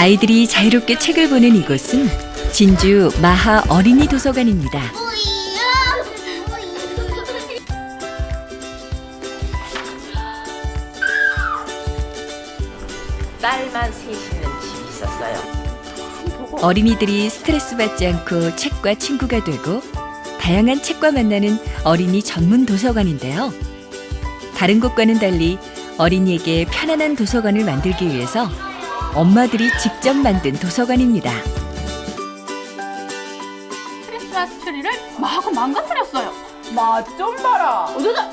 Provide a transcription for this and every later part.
아이들이 자유롭게 책을 보는 이곳은 진주 마하 어린이 도서관입니다. 딸만 셋이는 집이 있었어요. 어린이들이 스트레스 받지 않고 책과 친구가 되고 다양한 책과 만나는 어린이 전문 도서관인데요. 다른 곳과는 달리 어린이에게 편안한 도서관을 만들기 위해서 엄마들이 직접 만든 도서관입니다. 크리스마스 트리를 마구 망가뜨렸어요. 맛 좀 봐라. 어쩌다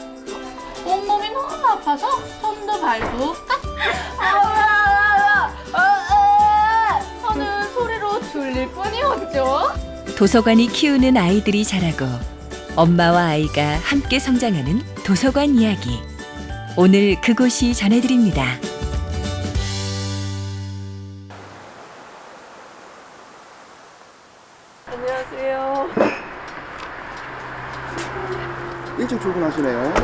온몸이 너무 아파서 손도 발도 저는 소리로 졸릴 뿐이었죠. 도서관이 키우는 아이들이 자라고 엄마와 아이가 함께 성장하는 도서관 이야기. 오늘 그곳이 전해드립니다. 안녕하세요. 일찍 출근하시네요.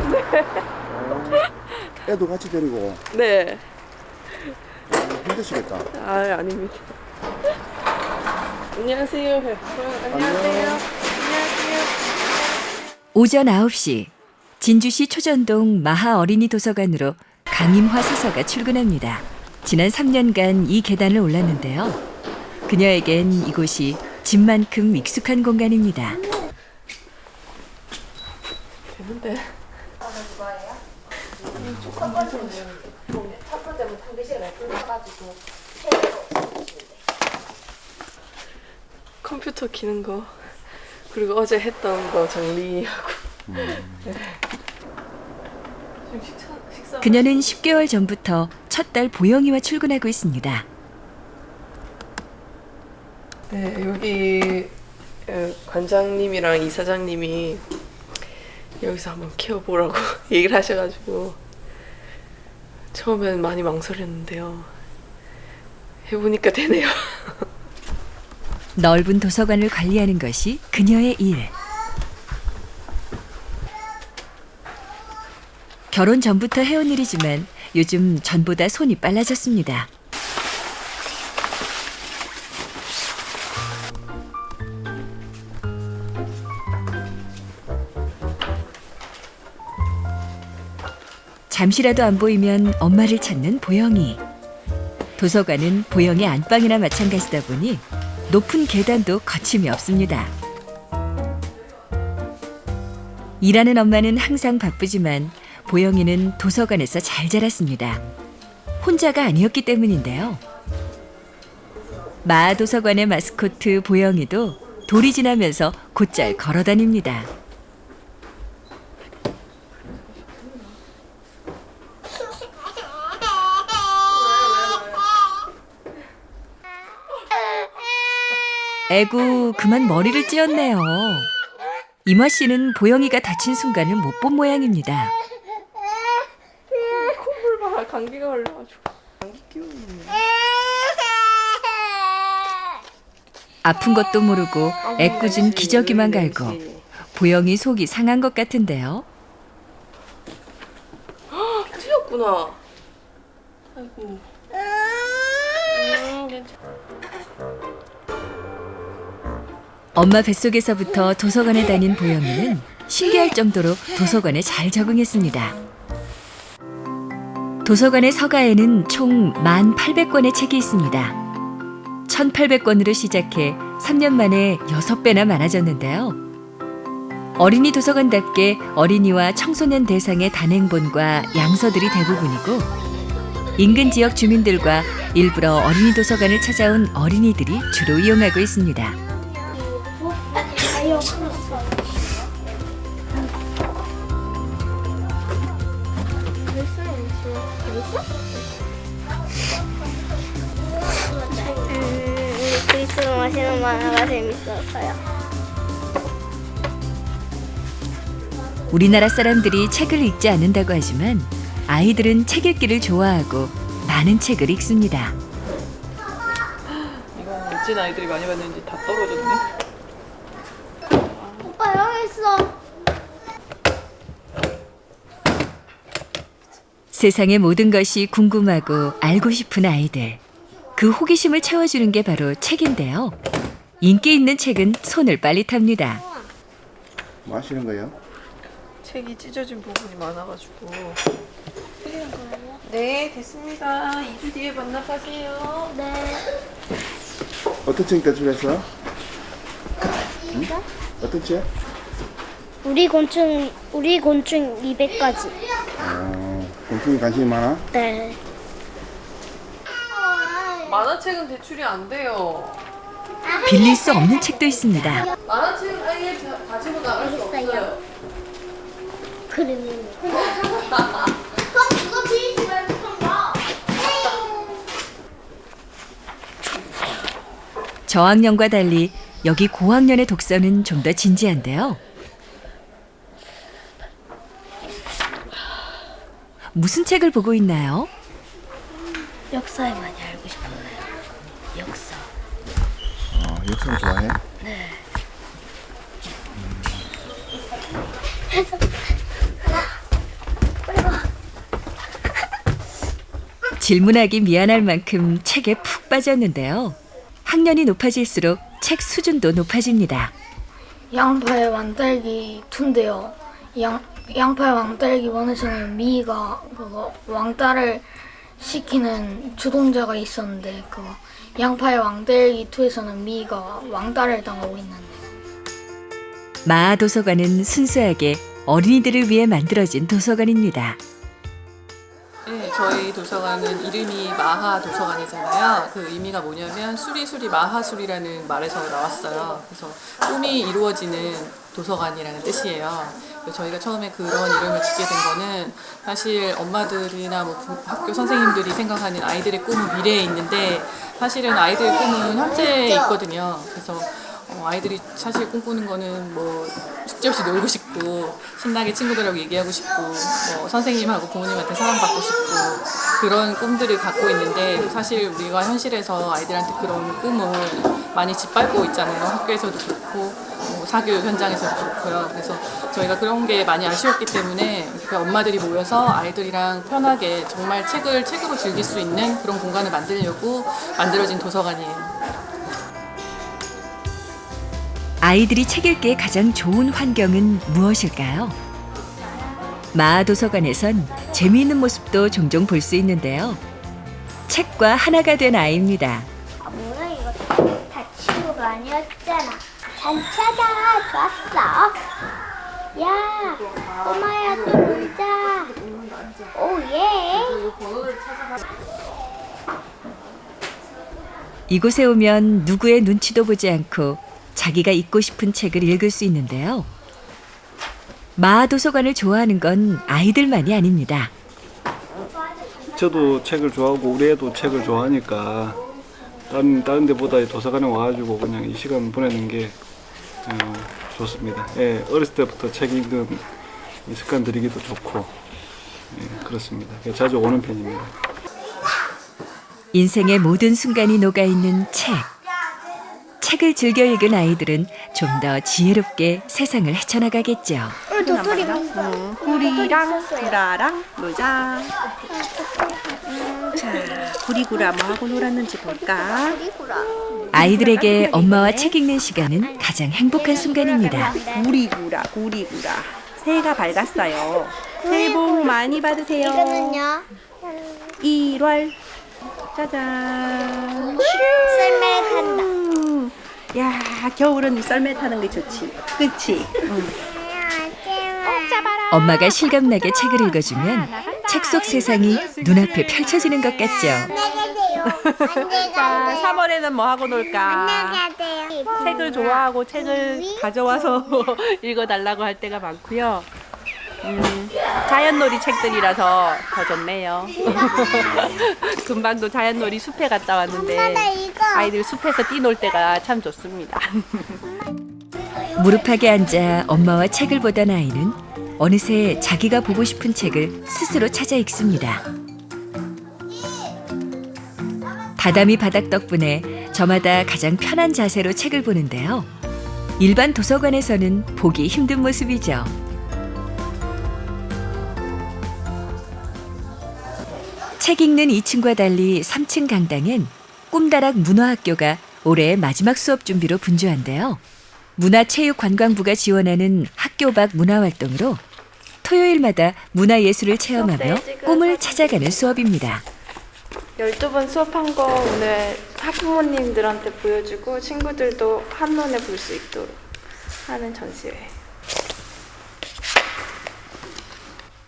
애도 같이 데리고 네. 힘드시겠다. 아, 아닙니다. 안녕하세요. 안녕하세요. 오전 9시 진주시 초전동 마하 어린이 도서관으로 강임화 서서가 출근합니다. 지난 3년간 이 계단을 올랐는데요. 그녀에겐 이곳이 집만큼 익숙한 공간입니다. 되는데. 컴퓨터 키는 거, 그리고 어제 했던 거 정리하고. 지금 식사. 그녀는 10개월 전부터 첫 딸 보영이와 출근하고 있습니다. 네, 여기 관장님이랑 이사장님이 여기서 한번 키워보라고 얘기를 하셔가지고 처음엔 많이 망설였는데요. 해보니까 되네요. 넓은 도서관을 관리하는 것이 그녀의 일. 결혼 전부터 해온 일이지만 요즘 전보다 손이 빨라졌습니다. 잠시라도 안 보이면 엄마를 찾는 보영이. 도서관은 보영의 안방이나 마찬가지다 보니 높은 계단도 거침이 없습니다. 일하는 엄마는 항상 바쁘지만 보영이는 도서관에서 잘 자랐습니다. 혼자가 아니었기 때문인데요. 마하 도서관의 마스코트 보영이도 돌이 지나면서 곧잘 걸어다닙니다. 에구, 그만 머리를 찧었네요. 이마 씨는 보영이가 다친 순간을 못 본 모양입니다. 콧물 봐, 감기가 걸려가지고. 감기 기운이. 아픈 것도 모르고 애꿎은 기저귀만 갈고 보영이 속이 상한 것 같은데요. 튀었구나. 아이고. 괜찮아. 엄마 뱃속에서부터 도서관에 다닌 보영이는 신기할 정도로 도서관에 잘 적응했습니다. 도서관의 서가에는 총 1,800권의 책이 있습니다. 1,800권으로 시작해 3년 만에 6배나 많아졌는데요. 어린이 도서관답게 어린이와 청소년 대상의 단행본과 양서들이 대부분이고 인근 지역 주민들과 일부러 어린이 도서관을 찾아온 어린이들이 주로 이용하고 있습니다. 글쓰고 마시는 만화가 재밌었어요. 우리나라 사람들이 책을 읽지 않는다고 하지만 아이들은 책 읽기를 좋아하고 많은 책을 읽습니다. 이거 멋진 아이들이 많이 봤는지 다 떨어졌네. 오빠 여기 있어. 세상의 모든 것이 궁금하고 알고 싶은 아이들. 그 호기심을 채워주는 게 바로 책인데요. 인기 있는 책은 손을 빨리 탑니다. 뭐 하시는 거예요? 책이 찢어진 부분이 많아가지고. 네, 됐습니다. 2주 뒤에 반납하세요. 네. 어떤 책 대출했어? 응? 어떤 책? 우리 곤충 200가지. 곤충이 관심이 많아? 네. 만화책은 대출이 안 돼요. 빌릴 수 없는 책도 있습니다. 만화책은 아예 가지고 나갈 수 없어요. 그러면. 그럼 그거 빌리지 말고 가. 저학년과 달리 여기 고학년의 독서는 좀 더 진지한데요. 무슨 책을 보고 있나요? 역사에 많이 알고 싶어요. 역사. 역사를 좋아해? 질문하기 미안할 만큼 책에 푹 빠졌는데요. 학년이 높아질수록 책 수준도 높아집니다. 양파의 왕딸기 2인데요. 양파의 왕딸기 1에서는 미희가 그거 왕따를 시키는 주동자가 있었는데 그거 양파의 왕딸기 2에서는 미희가 왕따를 당하고 있는데 마하 도서관은 순수하게 어린이들을 위해 만들어진 도서관입니다. 네, 저희 도서관은 이름이 마하 도서관이잖아요. 그 의미가 뭐냐면 수리수리 마하수리라는 말에서 나왔어요. 그래서 꿈이 이루어지는 도서관이라는 뜻이에요. 그래서 저희가 처음에 그런 이름을 짓게 된 거는 사실 엄마들이나 뭐 학교 선생님들이 생각하는 아이들의 꿈은 미래에 있는데 사실은 아이들의 꿈은 현재에 있거든요. 그래서 아이들이 사실 꿈꾸는 거는 뭐 숙제 없이 놀고 싶고 신나게 친구들하고 얘기하고 싶고 뭐 선생님하고 부모님한테 사랑받고 싶고 그런 꿈들을 갖고 있는데 사실 우리가 현실에서 아이들한테 그런 꿈을 많이 짓밟고 있잖아요. 학교에서도 그렇고 뭐 사교육 현장에서도 그렇고요. 그래서 저희가 그런 게 많이 아쉬웠기 때문에 그 엄마들이 모여서 아이들이랑 편하게 정말 책으로 즐길 수 있는 그런 공간을 만들려고 만들어진 도서관이에요. 아이들이 책 읽기에 가장 좋은 환경은 무엇일까요? 마하 도서관에선 재미있는 모습도 종종 볼 수 있는데요. 책과 하나가 된 아이입니다. 뭐야 이거 다 친구가 아니었잖아. 잘 찾아. 좋았어. 야, 꼬마야 또 놀자. 오 예. 이곳에 오면 누구의 눈치도 보지 않고 자기가 읽고 싶은 책을 읽을 수 있는데요. 마하 도서관을 좋아하는 건 아이들만이 아닙니다. 저도 책을 좋아하고 우리 애도 책을 좋아하니까 다른 데보다 도서관에 와가지고 그냥 이 시간 보내는 게 좋습니다. 예, 어렸을 때부터 책 읽는 이 습관 들이기도 좋고 그렇습니다. 자주 오는 편입니다. 인생의 모든 순간이 녹아있는 책. 책을 즐겨 읽은 아이들은 좀 더 지혜롭게 세상을 헤쳐나가겠죠. 오늘 도토리가 있어. 구리랑 구라랑 놀자. 자, 구리구라 뭐 하고 놀았는지 볼까? 아이들에게 엄마와 책 읽는 시간은 가장 행복한 순간입니다. 구리구라. 새해가 밝았어요. 새해 복 많이 받으세요. 이거는요. 1월 짜잔. 썰매 탄다. 야, 겨울은 썰매 타는 게 좋지. 그치? 엄마가 실감나게 책을 읽어주면 책 속 세상이 눈앞에 펼쳐지는 것 같죠. 자, 3월에는 뭐 하고 놀까? 책을 좋아하고 책을 가져와서 읽어달라고 할 때가 많고요. 자연놀이 책들이라서 더 좋네요. 금방도 자연놀이 숲에 갔다 왔는데 아이들 숲에서 뛰놀 때가 참 좋습니다. 무릎하게 앉아 엄마와 책을 보던 아이는 어느새 자기가 보고 싶은 책을 스스로 찾아 읽습니다. 다다미 바닥 덕분에 저마다 가장 편한 자세로 책을 보는데요. 일반 도서관에서는 보기 힘든 모습이죠. 책 읽는 2층과 달리 3층 강당엔 꿈다락 문화학교가 올해의 마지막 수업 준비로 분주한데요. 문화체육관광부가 지원하는 학교 밖 문화활동으로 토요일마다 문화예술을 체험하며 꿈을 찾아가는 수업입니다. 12번 수업한 거 오늘 학부모님들한테 보여주고 친구들도 한눈에 볼 수 있도록 하는 전시회.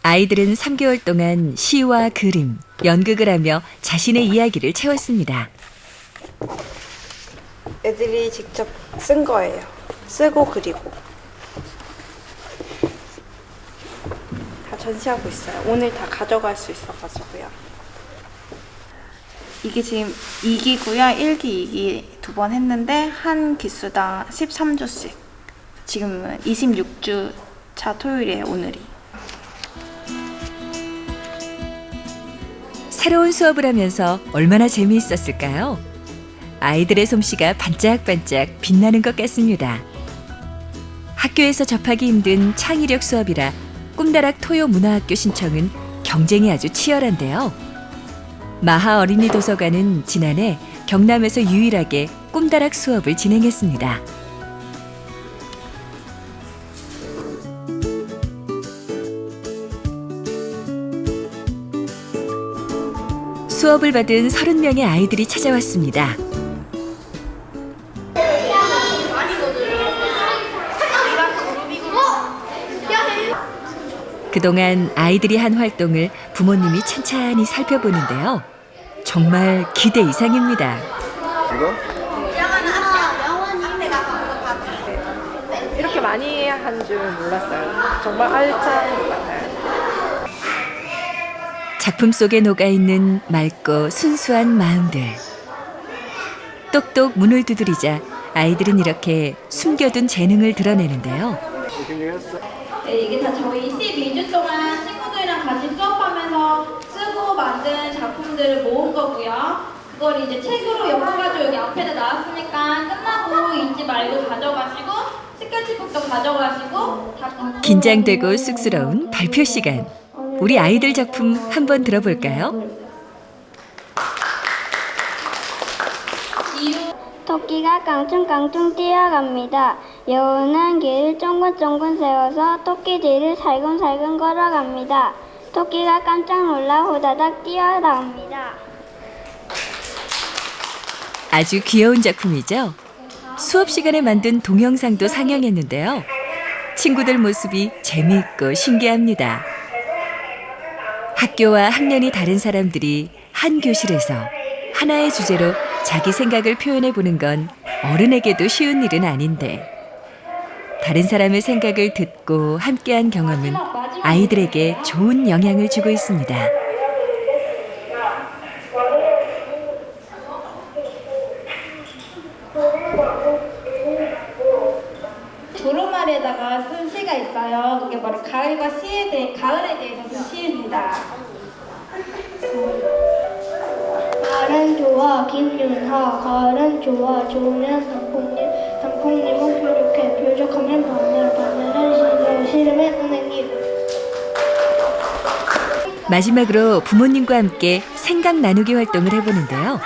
아이들은 3개월 동안 시와 그림, 연극을 하며 자신의 이야기를 채웠습니다. 애들이 직접 쓴 거예요. 쓰고 그리고. 다 전시하고 있어요. 오늘 다 가져갈 수 있어가지고요. 이게 지금 2기고요. 1기, 2기 두 번 했는데 한 기수당 13주씩. 지금은 26주 차 토요일이에요, 오늘이. 새로운 수업을 하면서 얼마나 재미있었을까요? 아이들의 솜씨가 반짝반짝 빛나는 것 같습니다. 학교에서 접하기 힘든 창의력 수업이라 꿈다락 토요문화학교 신청은 경쟁이 아주 치열한데요. 마하 어린이 도서관은 지난해 경남에서 유일하게 꿈다락 수업을 진행했습니다. 수업을 받은 30명의 아이들이 찾아왔습니다. 그동안 아이들이 한 활동을 부모님이 찬찬히 살펴보는데요. 정말 기대 이상입니다. 이거? 이렇게 많이 한 줄 몰랐어요. 정말 알찬 것 같아요. 작품 속에 녹아있는 맑고 순수한 마음들. 똑똑 문을 두드리자 아이들은 이렇게 숨겨둔 재능을 드러내는데요. 네, 이게 다 저희 12주 동안 친구들이랑 같이 수업하면서 쓰고 만든 작품들을 모은 거고요. 그걸 이제 책으로 엮어가지고 여기 앞에다 놨으니까 끝나고 잊지 말고 가져가시고 스케치북도 가져가시고 다 긴장되고 쑥스러운 발표 시간. 우리 아이들 작품 한번 들어볼까요? 토끼가 깡충깡충 뛰어갑니다. 여우는 길을 쫑긋쫑긋 세워서 토끼 뒤를 살금살금 걸어갑니다. 토끼가 깜짝 놀라 호다닥 뛰어나옵니다. 아주 귀여운 작품이죠. 수업 시간에 만든 동영상도 상영했는데요. 친구들 모습이 재미있고 신기합니다. 학교와 학년이 다른 사람들이 한 교실에서 하나의 주제로 자기 생각을 표현해 보는 건 어른에게도 쉬운 일은 아닌데 다른 사람의 생각을 듣고 함께한 경험은 아이들에게 좋은 영향을 주고 있습니다. 두루마리에다가 쓴 시가 있어요. 그게 바로 가을과 가을에 대해서 쓴 시입니다. 가을은 좋아 김윤하, 가을은 좋아 조은현, 단풍님은 뾰족하면 바늘은 시름의 은행잎. 마지막으로 부모님과 함께 생각 나누기 활동을 해보는데요.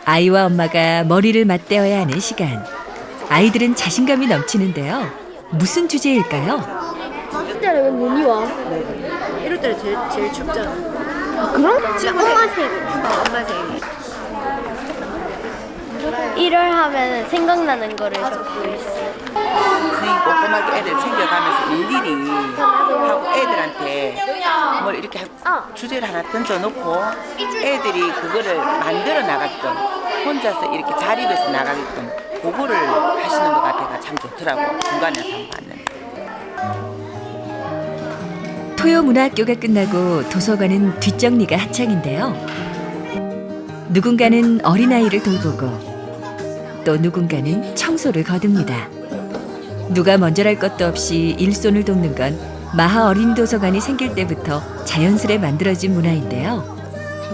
아이와 엄마가 머리를 맞대어야 하는 시간. 아이들은 자신감이 넘치는데요. 무슨 주제일까요? 이때는 왜 눈이 와? 이럴 때 제일 춥잖아. 그럼? 지금 엄마 생일. 1월 하면 생각나는 거를 적고 있어요. 선생님 꼼꼼하게 애들 챙겨가면서 일일이 하고 애들한테 뭘 이렇게 주제를 하나 던져놓고 애들이 그거를 만들어 나가게끔 혼자서 이렇게 자립해서 나가게끔 그거를 하시는 것 같아가 참 좋더라고. 중간에 상 봤는데. 토요문화학교가 끝나고 도서관은 뒷정리가 한창인데요. 누군가는 어린아이를 돌보고 또 누군가는 청소를 거둡니다. 누가 먼저랄 것도 없이 일손을 돕는 건 마하 어린이도서관이 생길 때부터 자연스레 만들어진 문화인데요.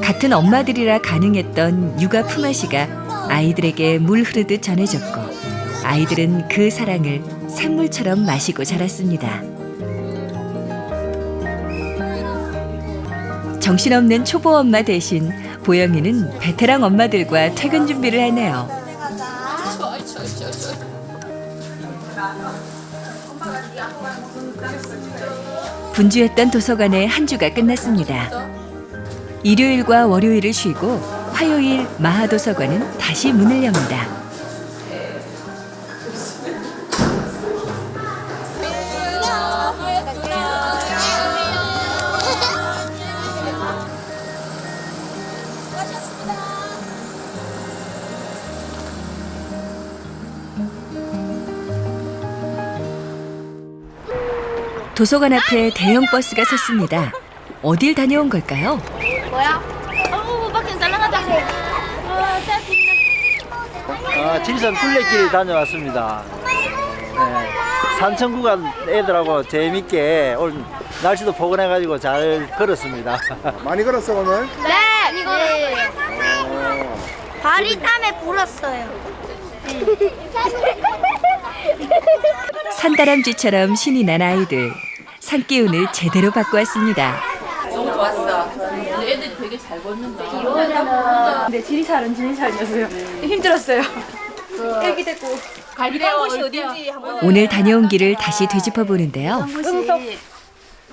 같은 엄마들이라 가능했던 육아 품앗이가 아이들에게 물 흐르듯 전해졌고 아이들은 그 사랑을 샘물처럼 마시고 자랐습니다. 정신없는 초보 엄마 대신 보영이는 베테랑 엄마들과 퇴근 준비를 하네요. 분주했던 도서관의 한 주가 끝났습니다. 일요일과 월요일을 쉬고 화요일 마하도서관은 다시 문을 엽니다. 도서관 앞에 대형 버스가 섰습니다. 어딜 다녀온 걸까요? 뭐야? 밖에 날아가자. 지리산 둘레길 다녀왔습니다. 네, 산천 구간 애들하고 재밌게 오늘 날씨도 포근해가지고 잘 걸었습니다. 많이 걸었어 오늘? 네, 이거 발이 땀에 불었어요. 산다람쥐처럼 신이 난 아이들. 산기운을 제대로 받고 왔습니다. 너무 좋았어. 애들이 되게 잘 걷는다. 근데 지리산은 지리산이었어요. 힘들었어요. 애기 데리고 갈 곳이 어딘지 한번. 오늘 다녀온 길을 다시 되짚어 보는데요.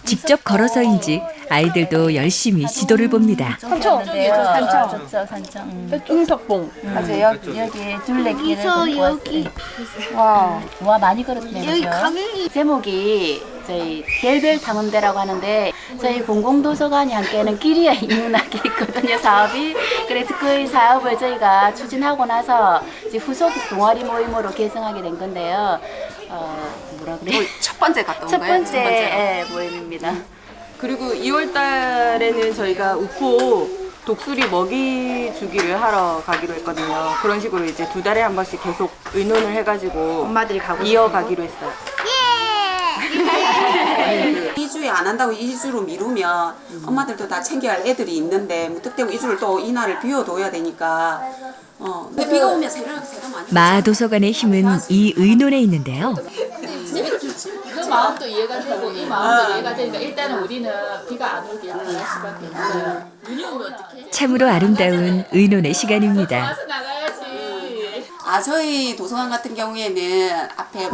직접 걸어서인지 아이들도 열심히 지도를 봅니다. 산청. 좋죠, 산청. 응석봉. 맞아요. 여기 둘레길을 걷고 왔어요. 와, 많이 걸었네요. 여기 그죠? 가면이 제목이 저희 별별 탐험대라고 하는데 저희 공공도서관이 함께하는 길이야 인문학이 있거든요, 사업이. 그래서 그 사업을 저희가 추진하고 나서 이제 후속 동아리 모임으로 개성하게 된 건데요. 뭐라 그래? 첫 번째 갔다 온 첫 거예요? 번째 예, 모임입니다. 그리고 2월 달에는 저희가 우포 독수리 먹이 주기를 하러 가기로 했거든요. 그런 식으로 이제 2달에 한 번씩 계속 의논을 해가지고 엄마들이 가고 이어가기로 했어요. 2주에 안 한다고 2주로 미루면 엄마들도 다 챙겨야 할 애들이 있는데 무턱대고 2주를 또 이날을 비워둬야 되니까 근데 비가 오면 새가 많이 마하도서관의 힘은 이 의논에 있는데요. 그 마음도 이해가 되고 이 마음도 이해가 되니까 일단은 우리는 비가 안 오게 할 수밖에 없어요. 눈이 오면 어떡해? 참으로 아름다운 의논의 시간입니다. 저희 도서관 같은 경우에는 앞에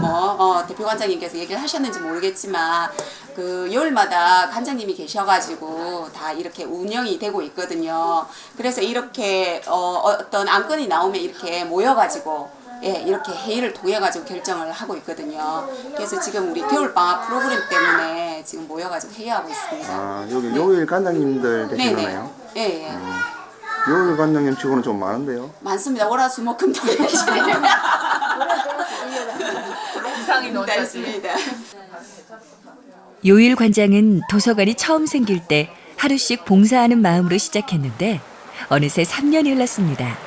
대표 관장님께서 얘기를 하셨는지 모르겠지만 그 요일마다 관장님이 계셔가지고 다 이렇게 운영이 되고 있거든요. 그래서 이렇게 어떤 안건이 나오면 이렇게 모여가지고 이렇게 회의를 통해가지고 결정을 하고 있거든요. 그래서 지금 우리 겨울방학 프로그램 때문에 지금 모여가지고 회의하고 있습니다. 여기 요일 관장님들 되시나요? 예. 요일 관장님 치고는 좀 많은데요? 많습니다. 월화수목금토일 계시네요. 이상이 너무 많습니다. 요일 관장은 도서관이 처음 생길 때 하루씩 봉사하는 마음으로 시작했는데 어느새 3년이 흘렀습니다.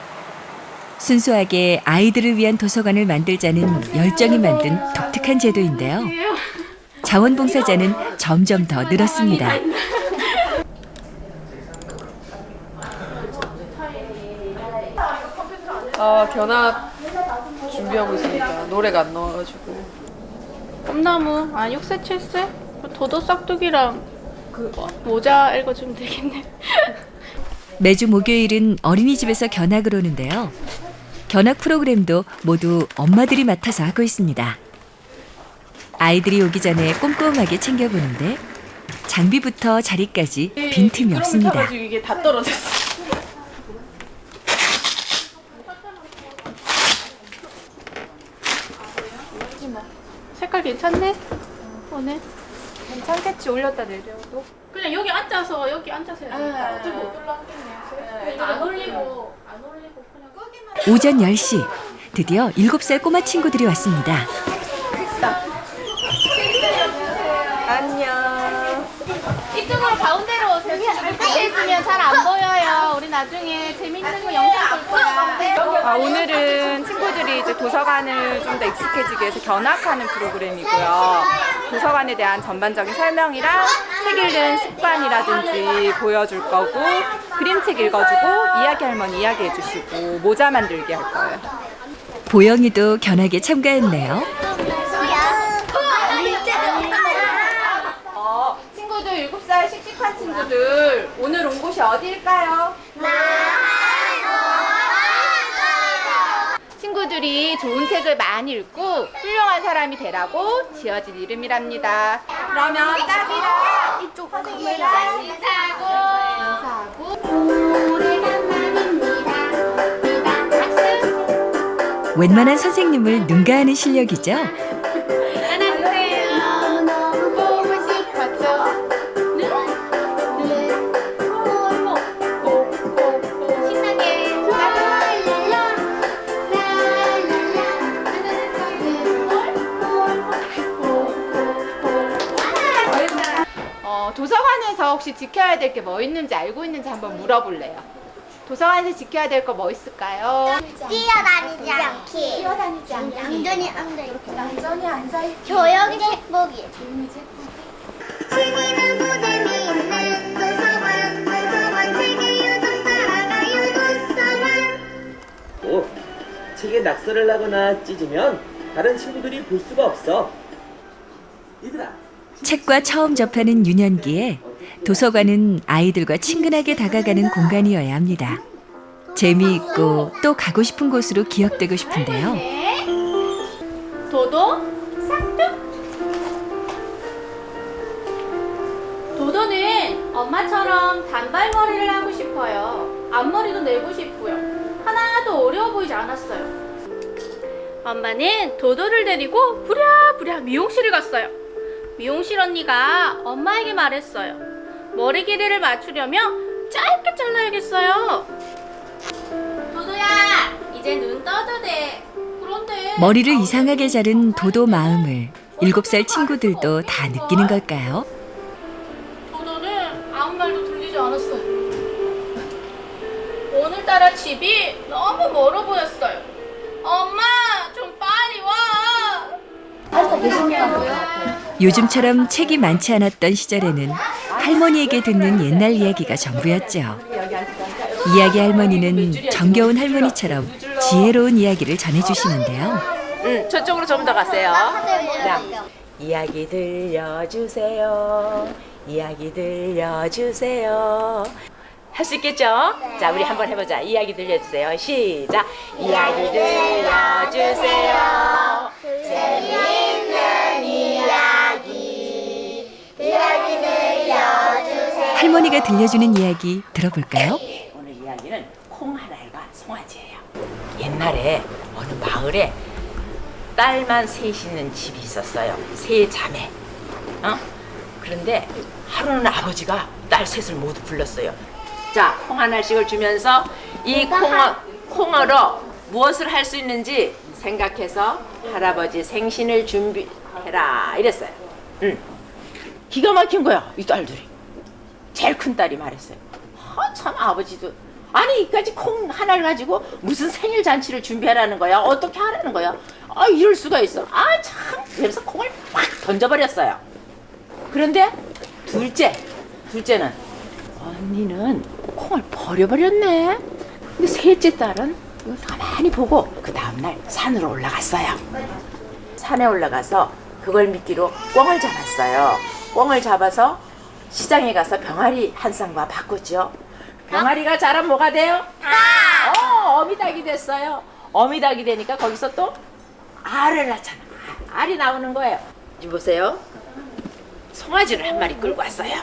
순수하게 아이들을 위한 도서관을 만들자는 열정이 만든 독특한 제도인데요. 자원봉사자는 점점 더 늘었습니다. 견학 준비하고 있습니다. 노래가 안 나와가지고. 꿈나무 6세 7세 도도 싹둑이랑 그 모자 읽어주면 되겠네. 매주 목요일은 어린이집에서 견학을 오는데요. 견학 프로그램도 모두 엄마들이 맡아서 하고 있습니다. 아이들이 오기 전에 꼼꼼하게 챙겨보는데 장비부터 자리까지 빈틈이 없습니다. 이게 다 떨어졌어. 색깔 괜찮네? 오늘? 괜찮겠지, 올렸다 내려도. 그냥 여기 앉아서 여기 앉아서 해야 되니까 어차피 못 올라가겠네요. 안 올리고 그냥 오전 10시 드디어 7살 꼬마 친구들이 왔습니다. 안녕. 이쪽으로 가운데로 오세요. 밖에 있으면 잘 안 보여요. 우리 나중에 재밌는 거 영상 볼 거야. 오늘은 친구들이 이제 도서관을 좀 더 익숙해지기 위해서 견학하는 프로그램이고요. 도서관에 대한 전반적인 설명이랑 책 읽는 습관이라든지 보여줄 거고, 그림책 읽어주고, 이야기 할머니 이야기해 주시고, 모자 만들기 할 거예요. 보영이도 견학에 참가했네요. 친구들 7살 씩씩한 친구들 오늘 온 곳이 어디일까요? 네. 친구들이 좋은 책을 많이 읽고 훌륭한 사람이 되라고 지어진 이름이랍니다. 그러면 짭이랑 이쪽 선생님이랑 인사하고 웬만한 선생님을 능가하는 실력이죠. 안녕하세요. 너무 보고 싶었죠. 신나게 도서관에서 혹시 지켜야 될 게 뭐 있는지 알고 있는지 한번 물어볼래요. 도서관에서 지켜야 될 거 뭐 있을까요? 뛰어다니지 않기. 뛰어다니지 않기. 얌전히 앉아 있고. 얌전히 앉아있기. 조용히 책 보기. 또 책에 낙서를 하거나 찢으면 다른 친구들이 볼 수가 없어. 얘들아. 책과 처음 접하는 유년기에 도서관은 아이들과 친근하게 다가가는 공간이어야 합니다. 재미있고 또 가고 싶은 곳으로 기억되고 싶은데요. 도도 싹둑. 도도는 엄마처럼 단발머리를 하고 싶어요. 앞머리도 내고 싶고요. 하나도 어려워 보이지 않았어요. 엄마는 도도를 데리고 부랴부랴 미용실을 갔어요. 미용실 언니가 엄마에게 말했어요. 머리 길이를 맞추려면 짧게 잘라야겠어요. 도도야, 이제 눈 떠도 돼. 그런데 머리를 이상하게 자른 도도 마음을 7살 친구들도 다 느끼는 걸까요? 도도는 아무 말도 들리지 않았어요. 오늘따라 집이 너무 멀어 보였어요. 엄마, 좀 빨리 와. 요즘처럼 책이 많지 않았던 시절에는 할머니에게 듣는 옛날 이야기가 전부였죠. 이야기 할머니는 정겨운 할머니처럼 지혜로운 이야기를 전해주시는데요. 저쪽으로 좀 더 가세요. 이야기 들려주세요. 이야기 들려주세요. 할 수 있겠죠? 자, 우리 한번 해보자. 이야기 들려주세요. 시작. 이야기 들려주세요. 재미있는 이야기. 이야기 들려주세요. 할머니가 들려주는 이야기 들어볼까요? 오늘 이야기는 콩하나이가 송아지예요. 옛날에 어느 마을에 딸만 셋이 있는 집이 있었어요. 세 자매. 그런데 하루는 아버지가 딸 셋을 모두 불렀어요. 자, 콩 하나씩을 주면서 이 콩으로 무엇을 할 수 있는지 생각해서 할아버지 생신을 준비해라 이랬어요. 기가 막힌 거야, 이 딸들이. 제일 큰 딸이 말했어요. 참 아버지도 아니 이까지 콩 하나를 가지고 무슨 생일 잔치를 준비하라는 거야? 어떻게 하라는 거야? 이럴 수가 있어. 참. 그래서 콩을 확 던져버렸어요. 그런데 둘째는 언니는 콩을 버려버렸네. 근데 셋째 딸은 가만히 보고 그 다음날 산으로 올라갔어요. 산에 올라가서 그걸 미끼로 꿩을 잡았어요. 꿩을 잡아서 시장에 가서 병아리 한 쌍과 바꿨죠. 병아리가 자란 뭐가 돼요? 어미닭이 됐어요. 어미닭이 되니까 거기서 또 알을 낳잖아. 알이 나오는 거예요. 이제 보세요. 송아지를 한 마리 끌고 왔어요.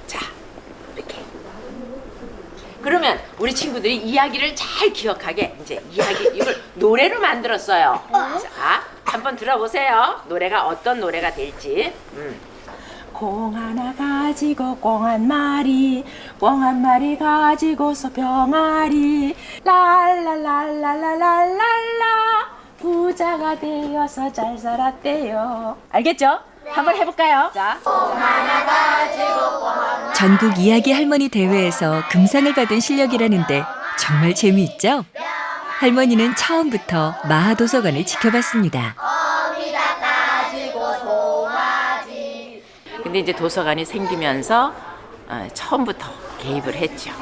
자, 이렇게. 그러면 우리 친구들이 이야기를 잘 기억하게 이제 이걸 노래로 만들었어요. 자, 한번 들어보세요. 노래가 어떤 노래가 될지. 콩 하나 가지고 꽁 한 마리 가지고서 병아리 랄랄랄랄랄랄랄라 부자가 되어서 잘 살았대요. 알겠죠? 한번 해볼까요? 자. 전국 이야기 할머니 대회에서 금상을 받은 실력이라는데 정말 재미있죠? 할머니는 처음부터 마하도서관을 지켜봤습니다. 근데 이제 도서관이 생기면서 처음부터 개입을 했죠.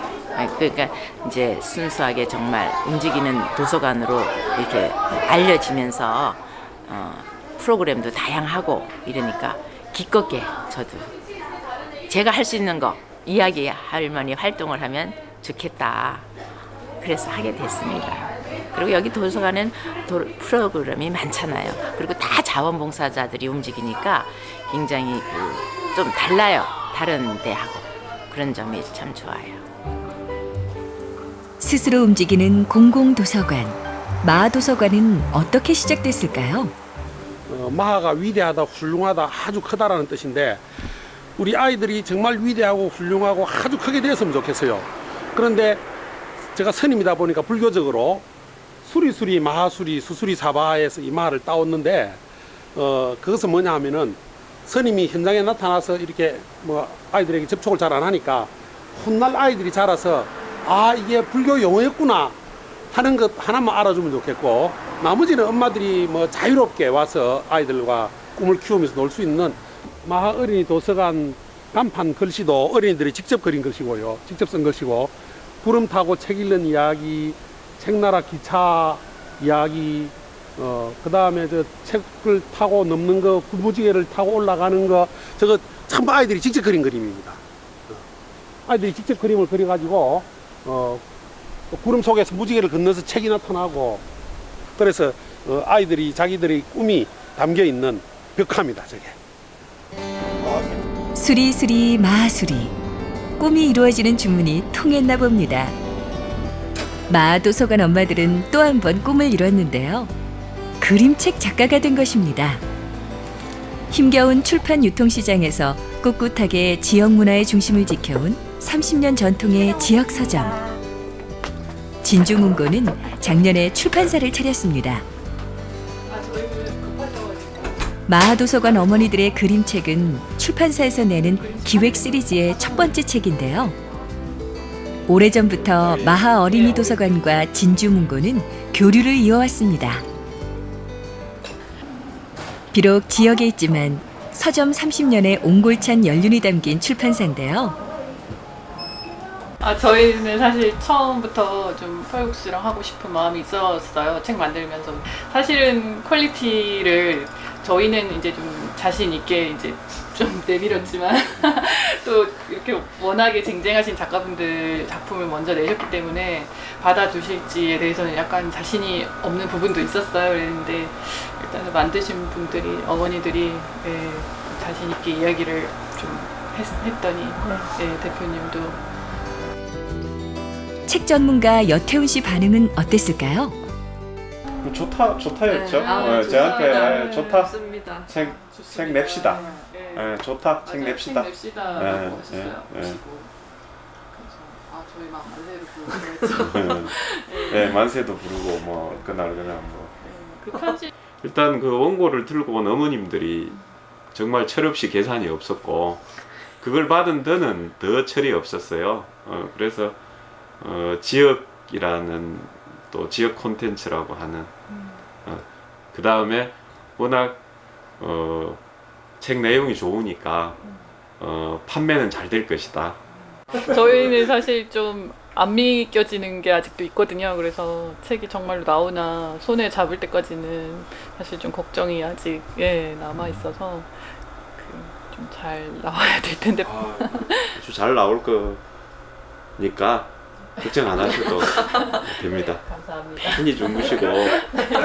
그러니까 이제 순수하게 정말 움직이는 도서관으로 이렇게 알려지면서 프로그램도 다양하고 이러니까 기껏게 저도 제가 할 수 있는 거 이야기 할머니 활동을 하면 좋겠다. 그래서 하게 됐습니다. 그리고 여기 도서관은 프로그램이 많잖아요. 그리고 다 자원봉사자들이 움직이니까 굉장히 좀 달라요. 다른 데하고. 그런 점이 참 좋아요. 스스로 움직이는 공공도서관. 마하도서관은 어떻게 시작됐을까요? 마하가 위대하다, 훌륭하다, 아주 크다라는 뜻인데 우리 아이들이 정말 위대하고 훌륭하고 아주 크게 되었으면 좋겠어요. 그런데 제가 스님이다 보니까 불교적으로 수리수리, 마하수리, 수수리, 사바에서 이 마하를 따왔는데 그것은 뭐냐 하면은 스님이 현장에 나타나서 이렇게 뭐 아이들에게 접촉을 잘 안 하니까 훗날 아이들이 자라서 아 이게 불교 용어였구나 하는 것 하나만 알아주면 좋겠고 나머지는 엄마들이 뭐 자유롭게 와서 아이들과 꿈을 키우면서 놀 수 있는 마하 어린이 도서관 간판 글씨도 어린이들이 직접 그린 글씨고요. 직접 쓴 글씨고 구름 타고 책 읽는 이야기, 책나라 기차 이야기, 그 다음에 저 책을 타고 넘는 거, 무지개를 타고 올라가는 거, 저거 전부 아이들이 직접 그린 그림입니다. 아이들이 직접 그림을 그려가지고, 구름 속에서 무지개를 건너서 책이 나타나고, 그래서 아이들이 자기들의 꿈이 담겨 있는 벽화입니다, 저게. 수리수리 마하수리. 꿈이 이루어지는 주문이 통했나 봅니다. 마하도서관 엄마들은 또 한 번 꿈을 이뤘는데요. 그림책 작가가 된 것입니다. 힘겨운 출판 유통시장에서 꿋꿋하게 지역 문화의 중심을 지켜온 30년 전통의 지역 서점. 진주문고는 작년에 출판사를 차렸습니다. 마하도서관 어머니들의 그림책은 출판사에서 내는 기획 시리즈의 첫 번째 책인데요. 오래전부터 마하 어린이 도서관과 진주문고는 교류를 이어왔습니다. 비록 지역에 있지만 서점 30년의 옹골찬 연륜이 담긴 출판사인데요. 저희는 사실 처음부터 좀 서육수랑 하고 싶은 마음이 있었어요. 책 만들면서. 사실은 퀄리티를 저희는 이제 좀 자신 있게 이제 좀 내밀었지만 또 이렇게 워낙에 쟁쟁하신 작가분들 작품을 먼저 내셨기 때문에 받아주실지에 대해서는 약간 자신이 없는 부분도 있었어요. 그랬는데 일단은 만드신 분들이 어머니들이 자신 있게 이야기를 좀 했더니 대표님도 책 전문가 여태훈 씨 반응은 어땠을까요? 좋다였죠. 저한테 좋다. 책 냅시다. 좋다. 책 냅시다. 저희 막 만세도 부르고 네, 만세도 부르고 뭐 그날 그냥 뭐. 그 편지. 일단 그 원고를 들고 온 어머님들이 정말 철없이 계산이 없었고 그걸 받은 데는 더 철이 없었어요. 그래서 지역이라는 또 지역 콘텐츠라고 하는 그 다음에 워낙 책 내용이 좋으니까 판매는 잘 될 것이다. 저희는 사실 좀 안 믿겨지는 게 아직도 있거든요. 그래서 책이 정말로 나오나 손에 잡을 때까지는 사실 좀 걱정이 아직 남아 있어서 좀 잘 나와야 될 텐데. 아주 잘 나올 거니까 걱정 안 하셔도 됩니다. 감사합니다. 편히 주무시고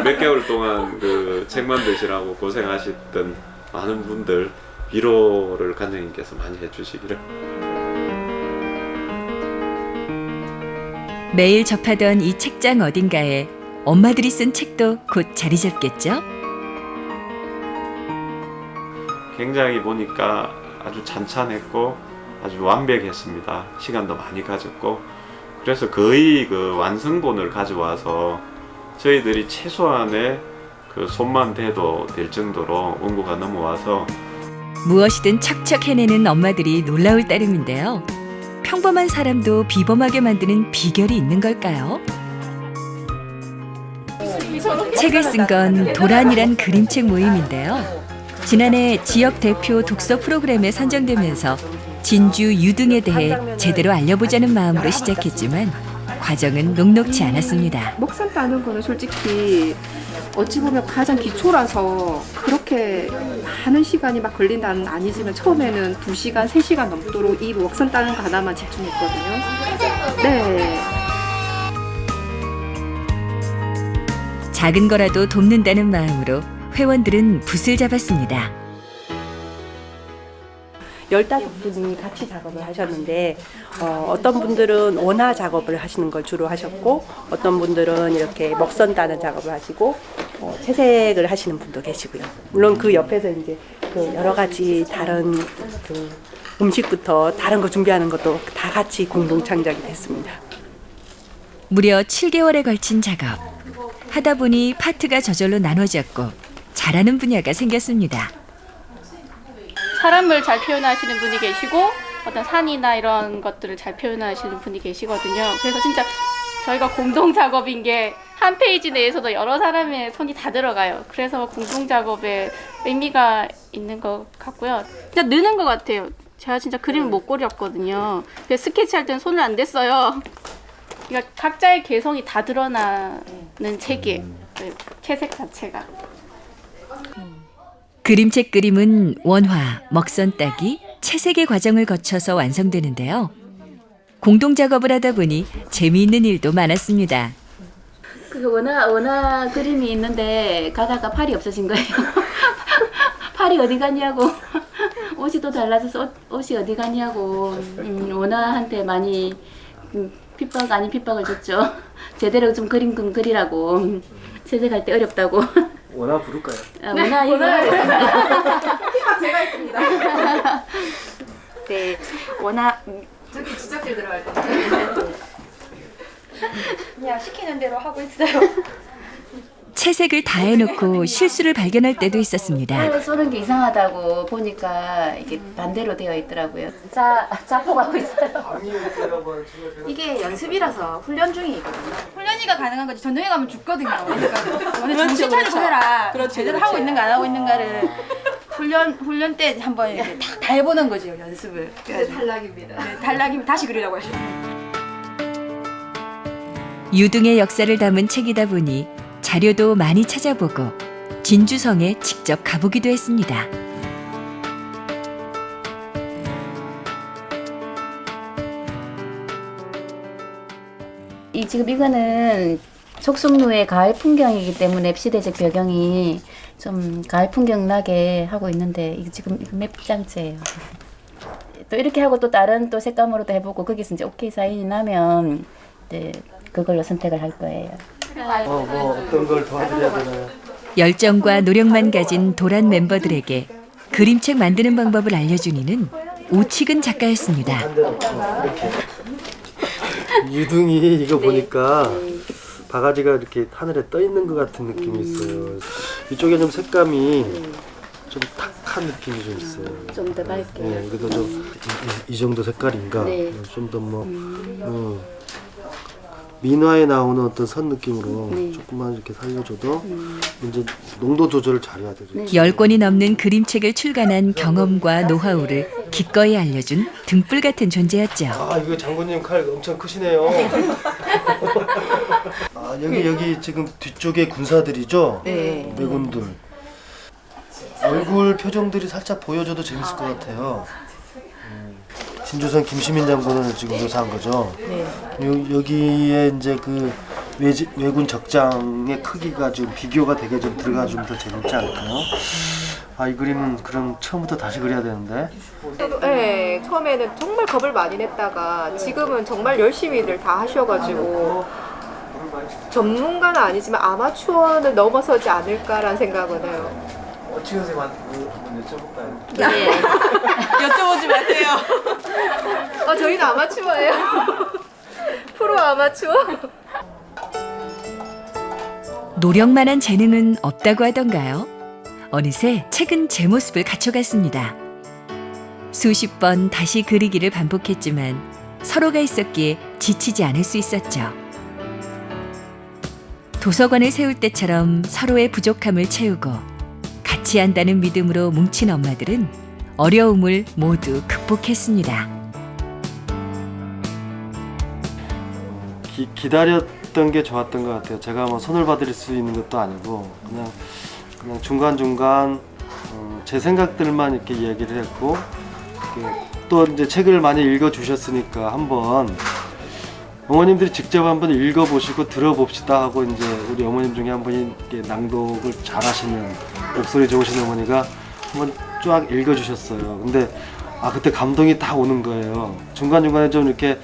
몇 개월 동안 그 책 만드시라고 고생하셨던 많은 분들 위로를 관장님께서 많이 해주시기를. 매일 접하던 이 책장 어딘가에 엄마들이 쓴 책도 곧 자리 잡겠죠? 굉장히 보니까 아주 찬찬했고 아주 완벽했습니다. 시간도 많이 가졌고 그래서 거의 그 완성본을 가져와서 저희들이 최소한의 그 손만 대도 될 정도로 원고가 넘어와서 무엇이든 척척 해내는 엄마들이 놀라울 따름인데요. 평범한 사람도 비범하게 만드는 비결이 있는 걸까요? 책을 쓴 건 도란이란 그림책 모임인데요. 지난해 지역 대표 독서 프로그램에 선정되면서 진주 유등에 대해 제대로 알려보자는 마음으로 시작했지만 과정은 녹록지 않았습니다. 목선 따는 거는 솔직히 어찌 보면 가장 기초라서 그렇게 많은 시간이 막 걸린다는 아니지만 처음에는 2시간, 3시간 넘도록 이 목선 따는 거 하나만 집중했거든요. 네. 작은 거라도 돕는다는 마음으로 회원들은 붓을 잡았습니다. 15분이 같이 작업을 하셨는데 어떤 분들은 원화 작업을 하시는 걸 주로 하셨고 어떤 분들은 이렇게 먹선 따는 작업을 하시고 채색을 하시는 분도 계시고요. 물론 그 옆에서 이제 그 여러 가지 다른 그 음식부터 다른 거 준비하는 것도 다 같이 공동 창작이 됐습니다. 무려 7개월에 걸친 작업. 하다 보니 파트가 저절로 나눠졌고 잘하는 분야가 생겼습니다. 사람을 잘 표현하시는 분이 계시고 어떤 산이나 이런 것들을 잘 표현하시는 분이 계시거든요. 그래서 진짜 저희가 공동 작업인 게 한 페이지 내에서도 여러 사람의 손이 다 들어가요. 그래서 공동 작업에 의미가 있는 것 같고요. 진짜 느는 것 같아요. 제가 진짜 그림을 못 그렸거든요. 그래서 스케치할 때는 손을 안 댔어요. 그러니까 각자의 개성이 다 드러나는 책이에요. 채색 자체가. 그림책 그림은 원화, 먹선 따기, 채색의 과정을 거쳐서 완성되는데요. 공동 작업을 하다 보니 재미있는 일도 많았습니다. 그 원화 그림이 있는데 가다가 팔이 없어진 거예요. 팔이 어디 갔냐고. 옷이 또 달라져서 옷이 어디 갔냐고. 원화한테 많이 핍박 아닌 핍박을 줬죠. 제대로 좀 그림 그리라고. 채색할 때 어렵다고. 원화 부를까요? 원화 얘기하겠습니다. 제가 있습니다. 네, 원화 저기 지적질 들어갈 때. 그냥 시키는 대로 하고 있어요. 채색을 다 해놓고 실수를 발견할 때도 있었습니다. 쏘는 게 이상하다고 보니까 이게 반대로 되어 있더라고요. 자폭하고 있어요. 이게 연습이라서 훈련 중이거든요. 훈련이가 가능한 거지 전쟁에 가면 죽거든요. 그러니까 오늘 정신 차리고 해라. 제대로 하고 있는가 안 하고 있는가를 훈련 때 한번 이렇게 다 해보는 거죠, 연습을. 탈락입니다. 네, 탈락이면 다시 그리라고 하셨어요. 유등의 역사를 담은 책이다 보니 자료도 많이 찾아보고 진주성에 직접 가보기도 했습니다. 지금 이거는 속성루의 가을 풍경이기 때문에 시대적 배경이 좀 가을 풍경 나게 하고 있는데 이거 지금 몇 장째예요. 또 이렇게 하고 또 다른 또 색감으로도 해보고 거기서 이제 오케이 사인이 나면 이제 그걸로 선택을 할 거예요. 어떤 걸 도와드려야 되나요? 열정과 노력만 가진 도란 멤버들에게 그림책 만드는 방법을 알려준 이는 오치근 작가였습니다. 유등이 이거 보니까 바가지가 이렇게 하늘에 떠 있는 것 같은 느낌이 있어요. 이쪽에 좀 색감이 좀 탁한 느낌이 좀 있어요. 좀 더 밝게. 네, 그래도 좀 이 정도 색깔인가? 네. 좀 더 뭐 민화에 나오는 어떤 선 느낌으로 조금만 이렇게 살려줘도 이제 농도 조절을 잘해야 되죠. 10권이 넘는 그림책을 출간한 경험과 노하우를 기꺼이 알려준 등불 같은 존재였죠. 아, 이거 장군님 칼 엄청 크시네요. 아, 여기 지금 뒤쪽에 군사들이죠? 네. 왜군들. 얼굴 표정들이 살짝 보여줘도 재밌을 것 같아요. 진주성 김시민 장군을 지금 묘사한 거죠. 네. 여기에 이제 그 왜군 적장의 크기가 좀 비교가 되게 좀 들어가 좀 더 재밌지 않을까요? 아, 이 그림은 그럼 처음부터 다시 그려야 되는데. 네, 처음에는 정말 겁을 많이 냈다가 지금은 정말 열심히들 다 하셔가지고 전문가는 아니지만 아마추어는 넘어서지 않을까라는 생각은 해요. 오치근 선생님한테 한번 여쭤볼까요? 네. 여쭤보지 마세요. 저희는 아마추어예요. 프로 아마추어. 노력만한 재능은 없다고 하던가요? 어느새 책은 제 모습을 갖춰갔습니다. 수십 번 다시 그리기를 반복했지만 서로가 있었기에 지치지 않을 수 있었죠. 도서관을 세울 때처럼 서로의 부족함을 채우고 같이 한다는 믿음으로 뭉친 엄마들은 어려움을 모두 극복했습니다. 기다렸던 게 좋았던 것 같아요. 제가 뭐 손을 받을 수 있는 것도 아니고 그냥 중간중간 제 생각들만 이렇게 이야기를 했고 또 이제 책을 많이 읽어주셨으니까 한번 어머님들이 직접 한번 읽어보시고 들어봅시다 하고 이제 우리 어머님 중에 한 분이 이렇게 낭독을 잘하시는 목소리 좋으신 어머니가 한번 쫙 읽어주셨어요. 근데 그때 감동이 다 오는 거예요. 중간중간에 좀 이렇게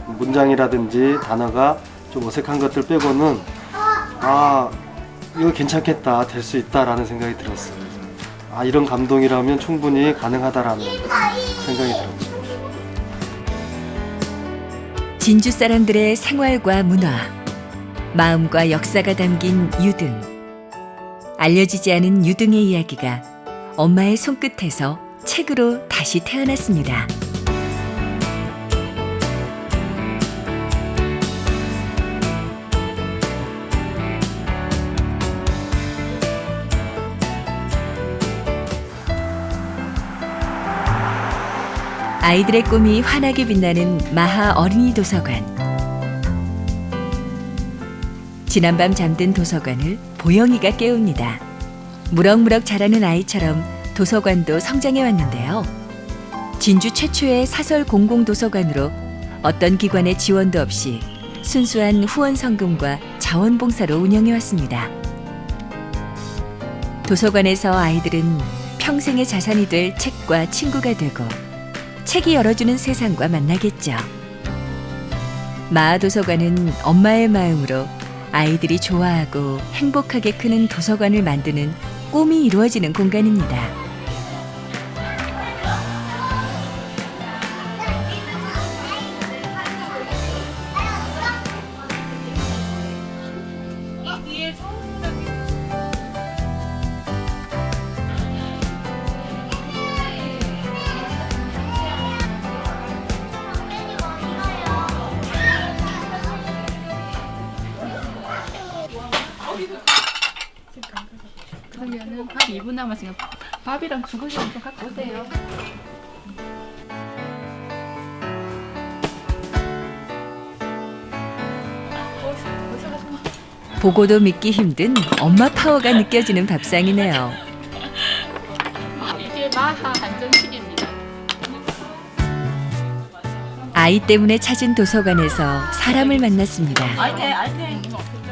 문장이라든지 단어가 좀 어색한 것들 빼고는 이거 괜찮겠다, 될 수 있다라는 생각이 들었어요. 이런 감동이라면 충분히 가능하다라는 생각이 들었죠. 진주 사람들의 생활과 문화, 마음과 역사가 담긴 유등. 알려지지 않은 유등의 이야기가 엄마의 손끝에서 책으로 다시 태어났습니다. 아이들의 꿈이 환하게 빛나는 마하 어린이 도서관. 지난밤 잠든 도서관을 보영이가 깨웁니다. 무럭무럭 자라는 아이처럼 도서관도 성장해 왔는데요. 진주 최초의 사설 공공도서관으로 어떤 기관의 지원도 없이 순수한 후원 성금과 자원봉사로 운영해 왔습니다. 도서관에서 아이들은 평생의 자산이 될 책과 친구가 되고 책이 열어주는 세상과 만나겠죠. 마하도서관은 엄마의 마음으로 아이들이 좋아하고 행복하게 크는 도서관을 만드는 꿈이 이루어지는 공간입니다. 그러면은 밥 2분 남았으니까 밥이랑 주거리랑 좀 갖고 오세요. 보고도 믿기 힘든 엄마 파워가 느껴지는 밥상이네요. 이게 마하 한정식입니다. 아이 때문에 찾은 도서관에서 사람을 만났습니다.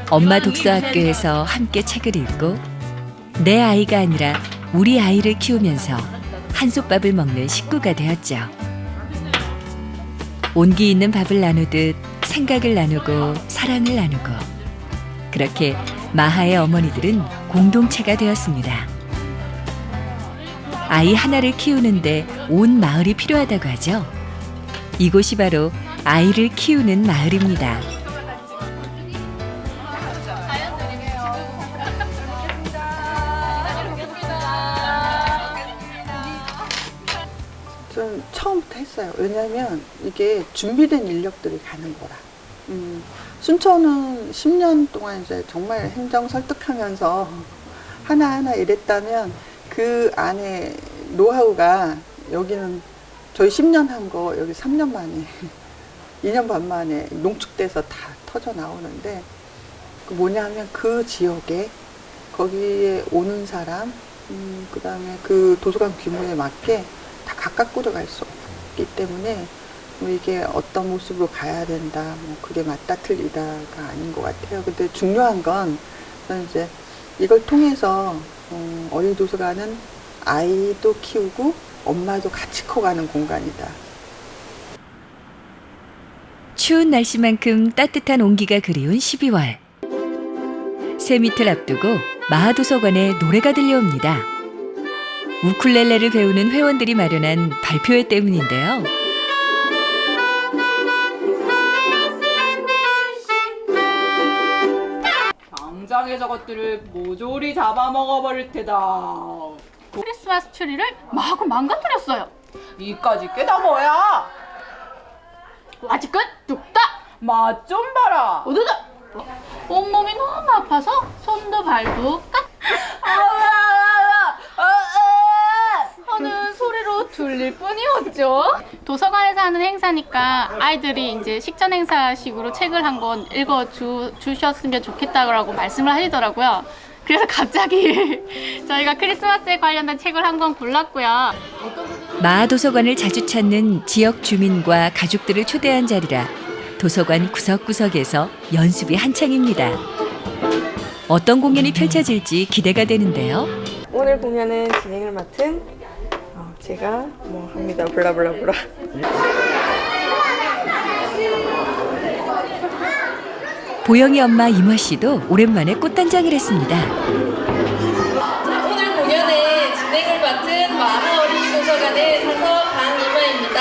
엄마 독서학교에서 함께 책을 읽고 내 아이가 아니라 우리 아이를 키우면서 한솥밥을 먹는 식구가 되었죠. 온기 있는 밥을 나누듯 생각을 나누고 사랑을 나누고 그렇게 마하의 어머니들은 공동체가 되었습니다. 아이 하나를 키우는데 온 마을이 필요하다고 하죠. 이곳이 바로 아이를 키우는 마을입니다. 좀 처음부터 했어요. 왜냐하면 이게 준비된 인력들이 가는 거라. 순천은 10년 동안 이제 정말 행정 설득하면서 하나하나 이랬다면 그 안에 노하우가 여기는 저희 10년 한 거 여기 3년 만에 2년 반 만에 농축돼서 다 터져 나오는데 그 뭐냐면 그 지역에 거기에 오는 사람 그 다음에 그 도서관 규모에 맞게 다 각각 꾸려갈 수 없기 때문에 뭐 이게 어떤 모습으로 가야 된다, 뭐 그게 맞다 틀리다가 아닌 것 같아요. 근데 중요한 건 저는 이제 이걸 통해서 어린이 도서관은 아이도 키우고 엄마도 같이 커가는 공간이다. 추운 날씨만큼 따뜻한 온기가 그리운 12월. 새밑을 앞두고 마하도서관에 노래가 들려옵니다. 우쿨렐레를 배우는 회원들이 마련한 발표회 때문인데요. 당장에 저것들을 모조리 잡아먹어버릴 테다. 크리스마스 트리를 마구 망가뜨렸어요. 이까짓 게 다 뭐야? 아직은 뚝딱! 맛 좀 봐라. 오두두! 온몸이 너무 아파서 손도 발도 깍! 하는 소리로 들릴 뿐이었죠. 도서관에서 하는 행사니까 아이들이 이제 식전 행사식으로 책을 한 권 읽어주셨으면 좋겠다고 말씀을 하시더라고요. 그래서 갑자기 저희가 크리스마스에 관련된 책을 한 권 골랐고요. 마하도서관을 자주 찾는 지역 주민과 가족들을 초대한 자리라 도서관 구석구석에서 연습이 한창입니다. 어떤 공연이 펼쳐질지 기대가 되는데요. 오늘 공연은 진행을 맡은 제가 합니다. 블라블라블라. 보영이 엄마 이모 씨도 오랜만에 꽃단장을 했습니다. 오늘 공연의 진행을 맡은 마하어린이도서관의 사서 강이마입니다.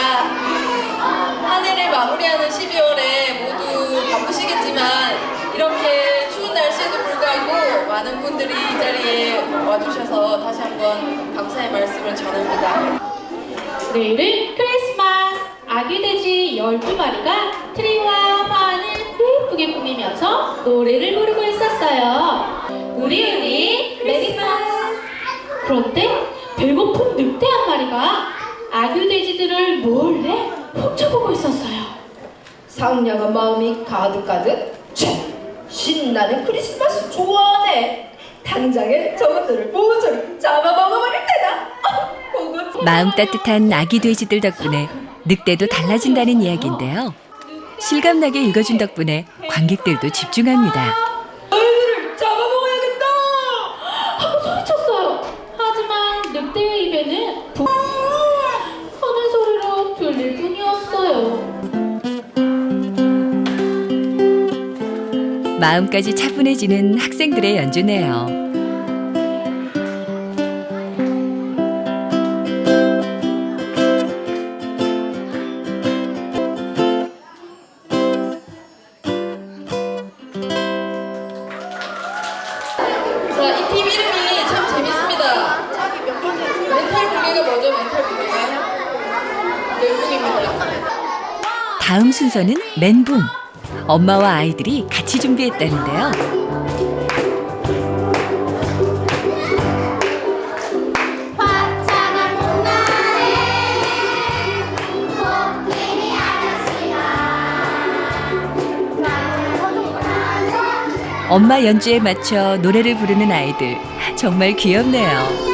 한 해를 마무리하는 12월에 모두 바쁘시겠지만 이렇게 추운 날씨에도 불구하고 많은 분들이 이 자리에 와주셔서 다시 한번 감사의 말씀을 전합니다. 내일은 크리스마스! 아기 돼지 12마리가 트리와 화환을 예쁘게 꾸미면서 노래를 부르고 있었어요. 우리 메리크리스마스! 그런데 배고픈 늑대 한 마리가 아기 돼지들을 몰래 훔쳐보고 있었어요. 상냥한 마음이 가득가득 신나는 크리스마스 좋아하네. 당장에 저것들을 모조리 잡아먹어버릴 테다. 마음 따뜻한 아기 돼지들 덕분에 늑대도 달라진다는 이야기인데요. 실감나게 읽어준 덕분에 관객들도 집중합니다. 너희들을 잡아먹어야겠다 하고 소리쳤어요. 하지만 늑대의 입에는 부 하는 소리로 들릴 뿐이었어요. 마음까지 차분해지는 학생들의 연주네요. 자, 이 팀 이름이 참 재밌습니다. 멘탈 붕괴가 뭐죠? 멘탈 붕괴가? 멘붕입니다. 다음 순서는 멘붕. 엄마와 아이들이 같이 준비했다는데요. 엄마 연주에 맞춰 노래를 부르는 아이들 정말 귀엽네요.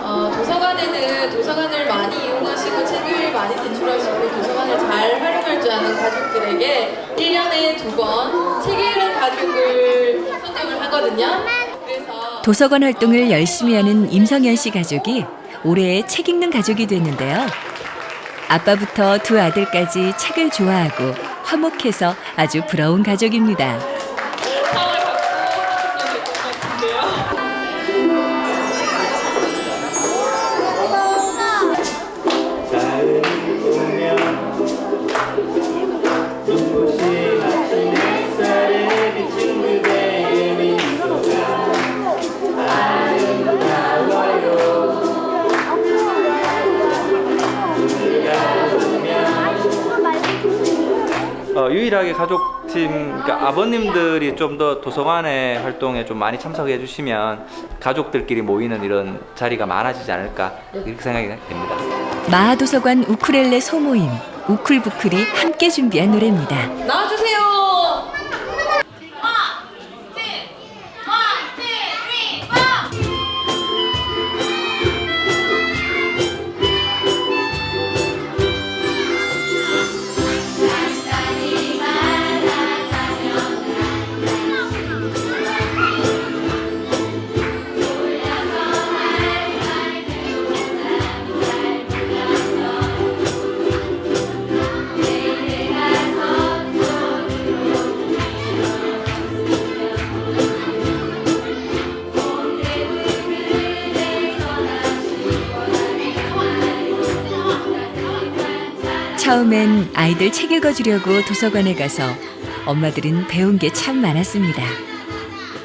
도서관에는 도서관을 많이 이용하시고 책을 많이 제출하시고 도서관을 잘 활용할 줄 아는 가족들에게 1년에 2번 책 읽는 가족을 선정을 하거든요. 그래서 도서관 활동을 열심히 하는 임성현 씨 가족이 올해의 책 읽는 가족이 됐는데요. 아빠부터 두 아들까지 책을 좋아하고 화목해서 아주 부러운 가족입니다. 유일하게 가족팀, 그러니까 아버님들이 좀 더 도서관의 활동에 좀 많이 참석해 주시면 가족들끼리 모이는 이런 자리가 많아지지 않을까 이렇게 생각이 됩니다. 마하도서관 우쿨렐레 소모임 우쿨부클이 함께 준비한 노래입니다. 나와주세요. 처음엔 아이들 책 읽어주려고 도서관에 가서 엄마들은 배운 게 참 많았습니다.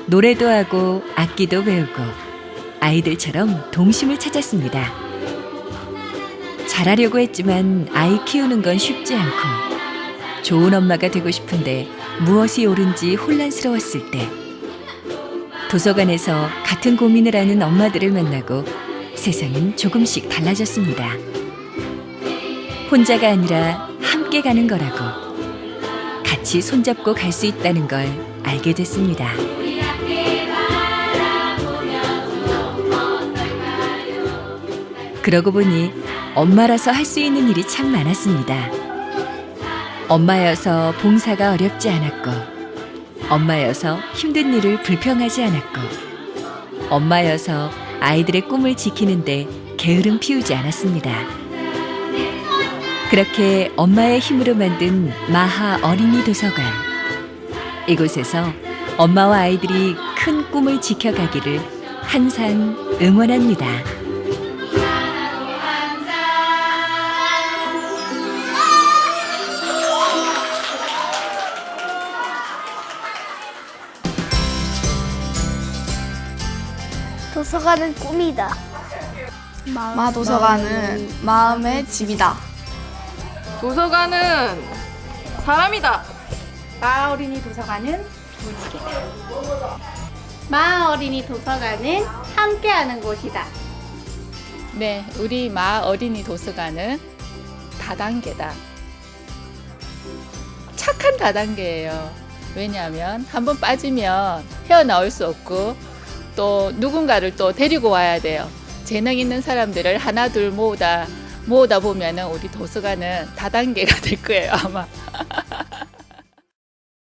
노래도 하고 악기도 배우고 아이들처럼 동심을 찾았습니다. 잘하려고 했지만 아이 키우는 건 쉽지 않고 좋은 엄마가 되고 싶은데 무엇이 옳은지 혼란스러웠을 때 도서관에서 같은 고민을 하는 엄마들을 만나고 세상은 조금씩 달라졌습니다. 혼자가 아니라 함께 가는 거라고, 같이 손잡고 갈 수 있다는 걸 알게 됐습니다. 그러고 보니 엄마라서 할 수 있는 일이 참 많았습니다. 엄마여서 봉사가 어렵지 않았고, 엄마여서 힘든 일을 불평하지 않았고, 엄마여서 아이들의 꿈을 지키는데 게으름 피우지 않았습니다. 그렇게 엄마의 힘으로 만든 마하 어린이 도서관. 이곳에서 엄마와 아이들이 큰 꿈을 지켜가기를 항상 응원합니다. 도서관은 꿈이다. 도서관은 마음의 집이다. 도서관은 사람이다. 마 어린이 도서관은 무지개다. 마 어린이 도서관은 함께하는 곳이다. 네, 우리 마 어린이 도서관은 다단계다. 착한 다단계예요. 왜냐하면 한번 빠지면 헤어나올 수 없고 또 누군가를 또 데리고 와야 돼요. 재능 있는 사람들을 하나 둘 모으다 보면은 우리 도서관은 다단계가 될 거예요, 아마.